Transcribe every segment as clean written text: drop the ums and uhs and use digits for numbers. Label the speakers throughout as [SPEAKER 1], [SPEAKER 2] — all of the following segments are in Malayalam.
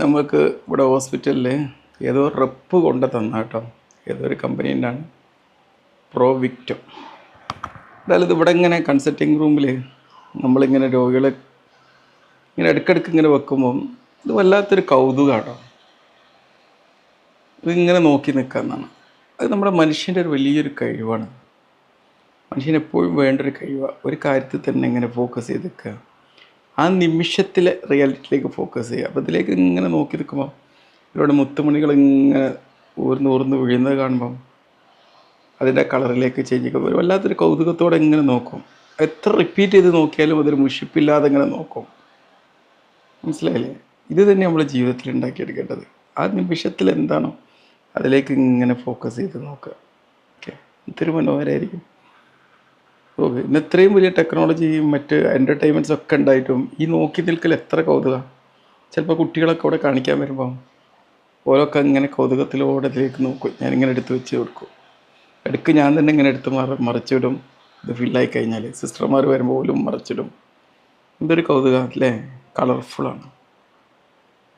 [SPEAKER 1] നമുക്ക് ഇവിടെ ഹോസ്പിറ്റലിൽ ഏതോ റെപ്പ് കൊണ്ട് തന്ന കേട്ടോ, ഏതോ ഒരു കമ്പനീൻ്റെ ആണ്, പ്രോവിക്റ്റോ. എന്തായാലും ഇതിവിടെ ഇങ്ങനെ കൺസൾട്ടിങ് റൂമിൽ നമ്മളിങ്ങനെ രോഗികളെ ഇങ്ങനെ ഇടയ്ക്കിടയ്ക്ക് ഇങ്ങനെ വെക്കുമ്പം ഇത് വല്ലാത്തൊരു കൗതുകമാട്ടോ. ഇതിങ്ങനെ നോക്കി നിൽക്കാമെന്നാണ്. അത് നമ്മുടെ മനുഷ്യൻ്റെ ഒരു വലിയൊരു കഴിവാണ്. മനുഷ്യനെപ്പോഴും വേണ്ടൊരു കഴിവാണ്. ഒരു കാര്യത്തിൽ തന്നെ ഇങ്ങനെ ഫോക്കസ് ചെയ്ത് നിൽക്കുക, ആ നിമിഷത്തിലെ റിയാലിറ്റിയിലേക്ക് ഫോക്കസ് ചെയ്യുക. അപ്പോൾ ഇതിലേക്ക് ഇങ്ങനെ നോക്കി നിൽക്കുമ്പോൾ ഇതിലൂടെ മുത്തുമണികൾ ഇങ്ങനെ ഊർന്ന് വീഴുന്നത് കാണുമ്പം അതിൻ്റെ കളറിലേക്ക് ചേഞ്ച് ചെയ്യുമ്പോൾ ഒരു വല്ലാത്തൊരു കൗതുകത്തോടെ ഇങ്ങനെ നോക്കും. എത്ര റിപ്പീറ്റ് ചെയ്ത് നോക്കിയാലും അതൊരു മുഷിപ്പില്ലാതെ ഇങ്ങനെ നോക്കും. മനസ്സിലായില്ലേ? ഇത് തന്നെ നമ്മൾ ജീവിതത്തിൽ ഉണ്ടാക്കിയെടുക്കേണ്ടത്. ആ നിമിഷത്തിൽ എന്താണോ അതിലേക്ക് ഇങ്ങനെ ഫോക്കസ് ചെയ്ത് നോക്കുക. ഓക്കെ, ഇതൊരു മനോഹരമായിരിക്കും. ഓക്കെ, ഇന്ന് ഇത്രയും വലിയ ടെക്നോളജിയും മറ്റ് എൻ്റർടൈൻമെൻറ്റ്സ് ഒക്കെ ഉണ്ടായിട്ടും ഈ നോക്കി നിൽക്കൽ എത്ര കൗതുകമാണ്. ചിലപ്പോൾ കുട്ടികളൊക്കെ ഇവിടെ കാണിക്കാൻ വരുമ്പം ഓരോക്കെ ഇങ്ങനെ കൗതുകത്തിലോടെ ഇതിലേക്ക് നോക്കും. ഞാനിങ്ങനെ എടുത്ത് വെച്ച് കൊടുക്കും. ഇടയ്ക്ക് ഞാൻ തന്നെ ഇങ്ങനെ എടുത്ത് മറിച്ചിടും. ഇത് ഫില്ലായി കഴിഞ്ഞാൽ സിസ്റ്റർമാർ വരുമ്പോൾ പോലും മറിച്ചിടും. എന്തൊരു കൗതുകം അല്ലേ? കളർഫുള്ളാണ്.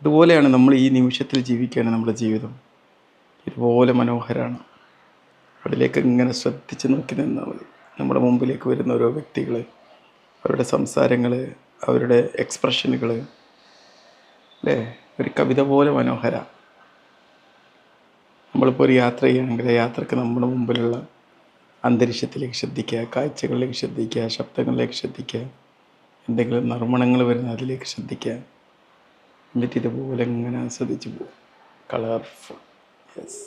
[SPEAKER 1] ഇതുപോലെയാണ് നമ്മൾ ഈ നിമിഷത്തിൽ ജീവിക്കുകയാണ് നമ്മുടെ ജീവിതം. ഇതുപോലെ മനോഹരമാണ്. അതിലേക്ക് ഇങ്ങനെ ശ്രദ്ധിച്ച് നോക്കി നിന്നാൽ മതി. നമ്മുടെ മുമ്പിലേക്ക് വരുന്ന ഓരോ വ്യക്തികൾ, അവരുടെ സംസാരങ്ങൾ, അവരുടെ എക്സ്പ്രഷനുകൾ, അല്ലേ? ഒരു കവിത പോലെ മനോഹര. നമ്മളിപ്പോൾ ഒരു യാത്ര ചെയ്യുകയാണെങ്കിൽ യാത്രക്ക് നമ്മുടെ മുമ്പിലുള്ള അന്തരീക്ഷത്തിലേക്ക് ശ്രദ്ധിക്കുക, കാഴ്ചകളിലേക്ക് ശ്രദ്ധിക്കുക, ശബ്ദങ്ങളിലേക്ക് ശ്രദ്ധിക്കുക, എന്തെങ്കിലും നർമ്മണങ്ങൾ വരുന്ന അതിലേക്ക് ശ്രദ്ധിക്കുക. എന്നിട്ട് ഇതുപോലെ ഇങ്ങനെ ആസ്വദിച്ച് പോകും. കളർഫുൾ. യെസ്.